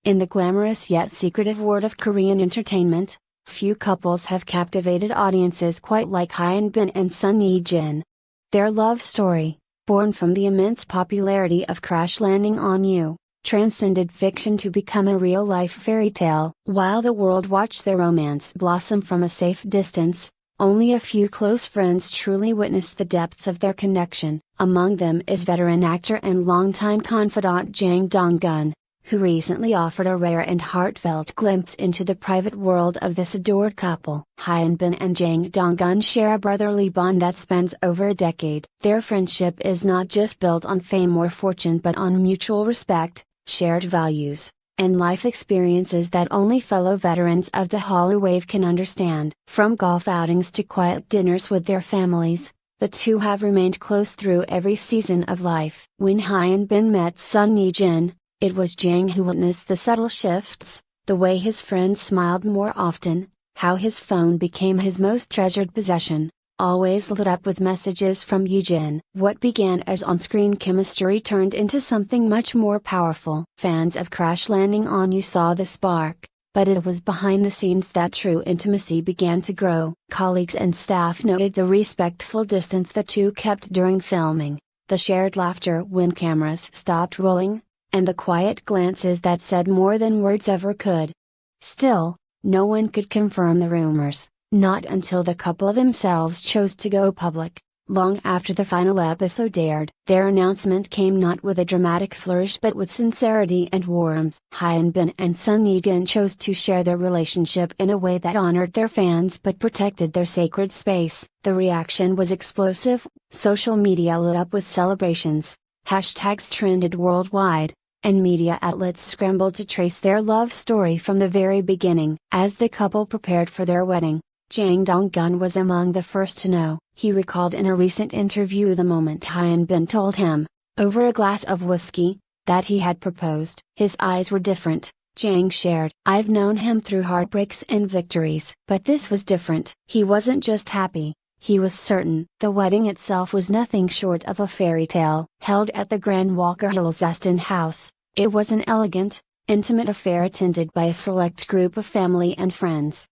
In the glamorous yet secretive world of Korean entertainment, few couples have captivated audiences quite like Hyun Bin and Son Ye-jin. Their love story, born from the immense popularity of Crash Landing on You, transcended fiction to become a real-life fairy tale. While the world watched their romance blossom from a safe distance, only a few close friends truly witnessed the depth of their connection. Among them is veteran actor and longtime confidant Jang Dong-gun, who recently offered a rare and heartfelt glimpse into the private world of this adored couple. Hyun Bin and Jang Dong-gun share a brotherly bond that spans over a decade. Their friendship is not just built on fame or fortune but on mutual respect, shared values, and life experiences that only fellow veterans of the Hallyu Wave can understand. From golf outings to quiet dinners with their families, the two have remained close through every season of life. When Hyun Bin met Son Ye-jin, it was Jang who witnessed the subtle shifts, the way his friends smiled more often, how his phone became his most treasured possession, always lit up with messages from Ye-jin. What began as on-screen chemistry turned into something much more powerful. Fans of Crash Landing on You saw the spark, but it was behind the scenes that true intimacy began to grow. Colleagues and staff noted the respectful distance the two kept during filming, the shared laughter when cameras stopped rolling, and the quiet glances that said more than words ever could. Still, no one could confirm the rumors, not until the couple themselves chose to go public. Long after the final episode aired, their announcement came not with a dramatic flourish but with sincerity and warmth. Hyun Bin and Son Ye-jin chose to share their relationship in a way that honored their fans but protected their sacred space. The reaction was explosive, social media lit up with celebrations, hashtags trended worldwide, and media outlets scrambled to trace their love story from the very beginning. As the couple prepared for their wedding, Jang Dong-gun was among the first to know. He recalled in a recent interview the moment Hyun Bin told him, over a glass of whiskey, that he had proposed. His eyes were different, Jang shared. I've known him through heartbreaks and victories. But this was different. He wasn't just happy, he was certain. The wedding itself was nothing short of a fairy tale. Held at the Grand Walker Hills Eston House, it was an elegant, intimate affair attended by a select group of family and friends.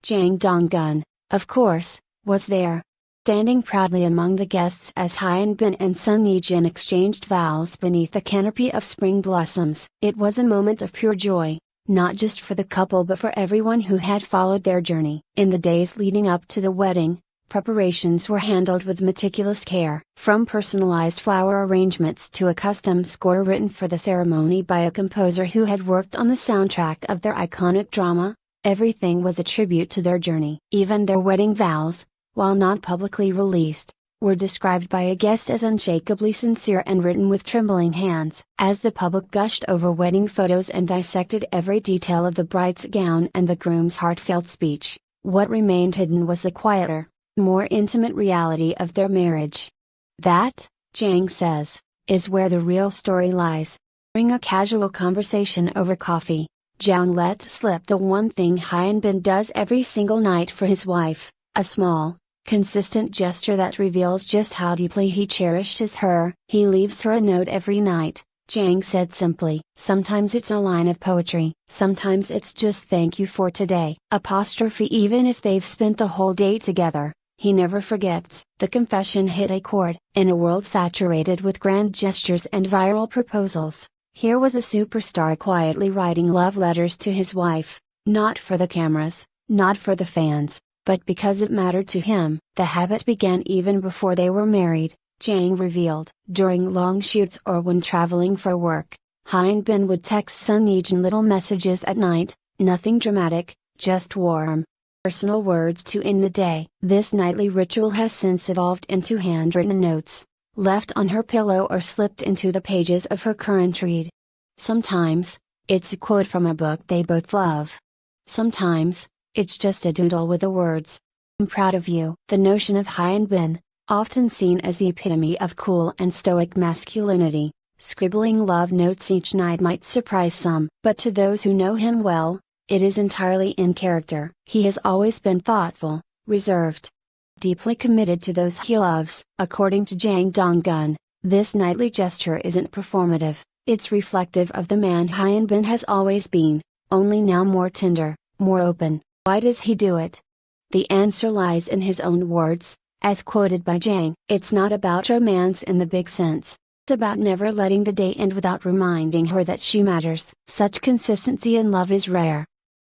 Jang Dong-gun, of course, was there, standing proudly among the guests as Hyun Bin and Son Ye-jin exchanged vows beneath a canopy of spring blossoms. It was a moment of pure joy, not just for the couple but for everyone who had followed their journey. In the days leading up to the wedding, preparations were handled with meticulous care. From personalized flower arrangements to a custom score written for the ceremony by a composer who had worked on the soundtrack of their iconic drama, everything was a tribute to their journey. Even their wedding vows, while not publicly released, were described by a guest as unshakably sincere and written with trembling hands. As the public gushed over wedding photos and dissected every detail of the bride's gown and the groom's heartfelt speech, what remained hidden was the quieter, more intimate reality of their marriage. That, Jang says, is where the real story lies. During a casual conversation over coffee, Jang let slip the one thing Hyun Bin does every single night for his wife, a small, consistent gesture that reveals just how deeply he cherishes her. He leaves her a note every night, Jang said simply. Sometimes it's a line of poetry, sometimes it's just thank you for today. Even if they've spent the whole day together, he never forgets. The confession hit a chord. In a world saturated with grand gestures and viral proposals, here was a superstar quietly writing love letters to his wife, not for the cameras, not for the fans, but because it mattered to him. The habit began even before they were married, Jang revealed. During long shoots or when traveling for work, Hyun Bin would text Son Ye-jin little messages at night, nothing dramatic, just warm, personal words to end the day. This nightly ritual has since evolved into handwritten notes, left on her pillow or slipped into the pages of her current read. Sometimes, it's a quote from a book they both love. Sometimes, it's just a doodle with the words, "I'm proud of you." The notion of Hyun Bin, often seen as the epitome of cool and stoic masculinity, scribbling love notes each night might surprise some. But to those who know him well, it is entirely in character. He has always been thoughtful, reserved, deeply committed to those he loves. According to Jang Dong-gun, this nightly gesture isn't performative, It's reflective of the man Hyun Bin has always been, only now more tender, more open. Why does he do it? The answer lies in his own words, as quoted by Jang. It's not about romance in the big sense. It's about never letting the day end without reminding her that she matters. Such consistency in love is rare,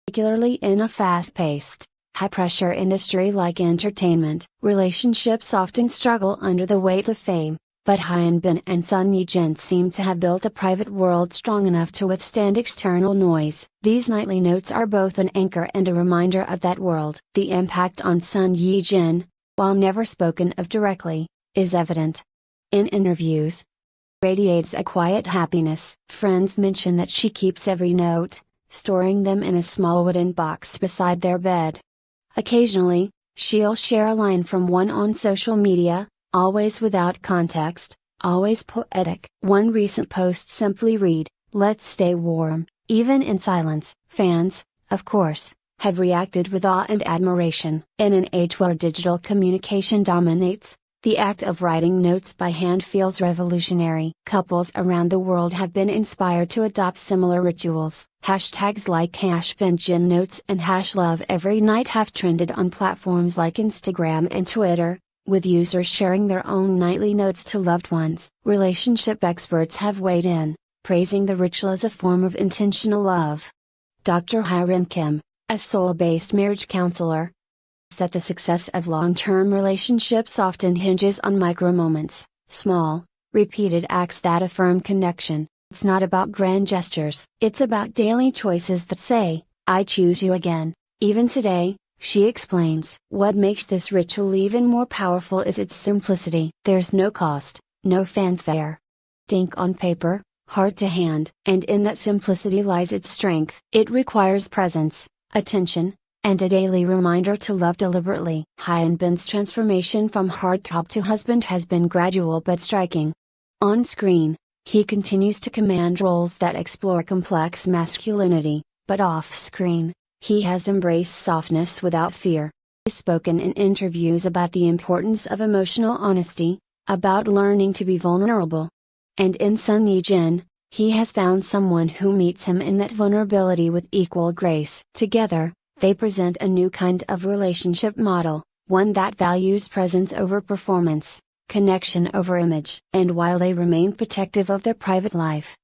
particularly in a fast-paced, high-pressure industry like entertainment. Relationships often struggle under the weight of fame, but Hyun Bin and Sun Ye-jin seem to have built a private world strong enough to withstand external noise. These nightly notes are both an anchor and a reminder of that world. The impact on Sun Ye-jin, while never spoken of directly, is evident. In interviews, radiates a quiet happiness. Friends mention that she keeps every note, storing them in a small wooden box beside their bed. Occasionally, she'll share a line from one on social media, always without context, always poetic. One recent post simply read, "Let's stay warm, even in silence." Fans, of course, have reacted with awe and admiration. In an age where digital communication dominates, the act of writing notes by hand feels revolutionary. Couples around the world have been inspired to adopt similar rituals. Hashtags like #BinJinNotes and #LoveEveryNight have trended on platforms like Instagram and Twitter, with users sharing their own nightly notes to loved ones. Relationship experts have weighed in, praising the ritual as a form of intentional love. Dr. Hyun Kim, a Seoul-based marriage counselor, said the success of long-term relationships often hinges on micro-moments, small, repeated acts that affirm connection. It's not about grand gestures. It's about daily choices that say, "I choose you again, even today," she explains. What makes this ritual even more powerful is its simplicity. There's no cost, no fanfare. Ink on paper, heart to hand. And in that simplicity lies its strength. It requires presence, attention, and a daily reminder to love deliberately. Hyun Bin's transformation from heartthrob to husband has been gradual but striking. On screen, he continues to command roles that explore complex masculinity, but off-screen, he has embraced softness without fear. He's spoken in interviews about the importance of emotional honesty, about learning to be vulnerable. And in Sun Ye-jin, he has found someone who meets him in that vulnerability with equal grace. Together, they present a new kind of relationship model, one that values presence over performance, connection over image. And while they remain protective of their private life,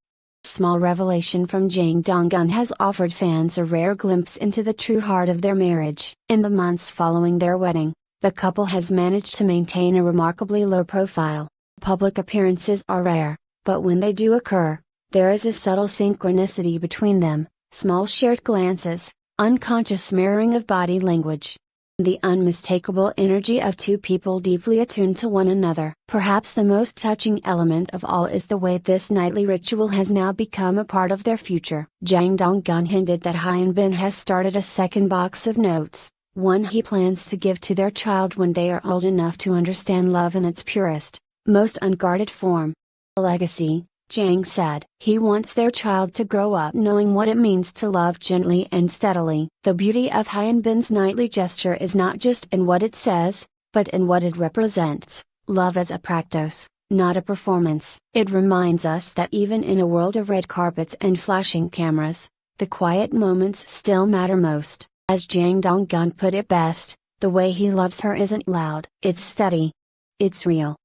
a small revelation from Jang Dong-gun has offered fans a rare glimpse into the true heart of their marriage. In the months following their wedding, the couple has managed to maintain a remarkably low profile. Public appearances are rare, but when they do occur, there is a subtle synchronicity between them, small shared glances, unconscious mirroring of body language. The unmistakable energy of two people deeply attuned to one another. Perhaps the most touching element of all is the way this nightly ritual has now become a part of their future. Jang Dong-gun hinted that Hyun Bin has started a second box of notes, one he plans to give to their child when they are old enough to understand love in its purest, most unguarded form. A legacy, Jang said. He wants their child to grow up knowing what it means to love gently and steadily. The beauty of Hyun Bin's nightly gesture is not just in what it says, but in what it represents, love as a practice, not a performance. It reminds us that even in a world of red carpets and flashing cameras, the quiet moments still matter most. As Jang Dong-gun put it best, the way he loves her isn't loud. It's steady. It's real.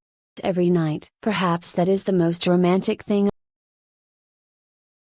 Every night. Perhaps that is the most romantic thing